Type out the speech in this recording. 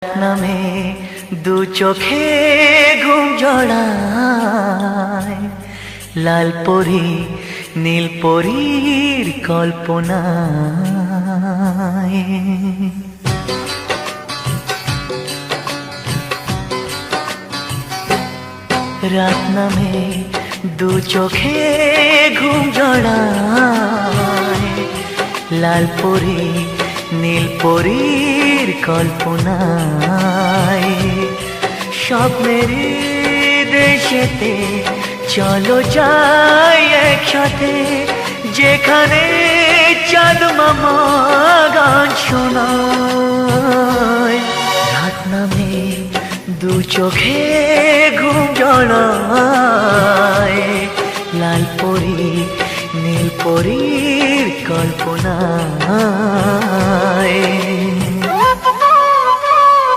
নামে দু চোখে ঘুম জড়ায়, লাল পরি নীল পরীর কল্পনায়। রাত নামে দু চোখে ঘুম জড়ায়, লাল পরি নীল পরীর কল্পনায়। স্বপ্নের দেশেতে চলো যাই একসাথে, যেখানে চাঁদ মামা গান শোনায়। রাত নামে দু চোখে ঘুম জড়ায়, লাল পরি নীল পরীর কল্পনায়।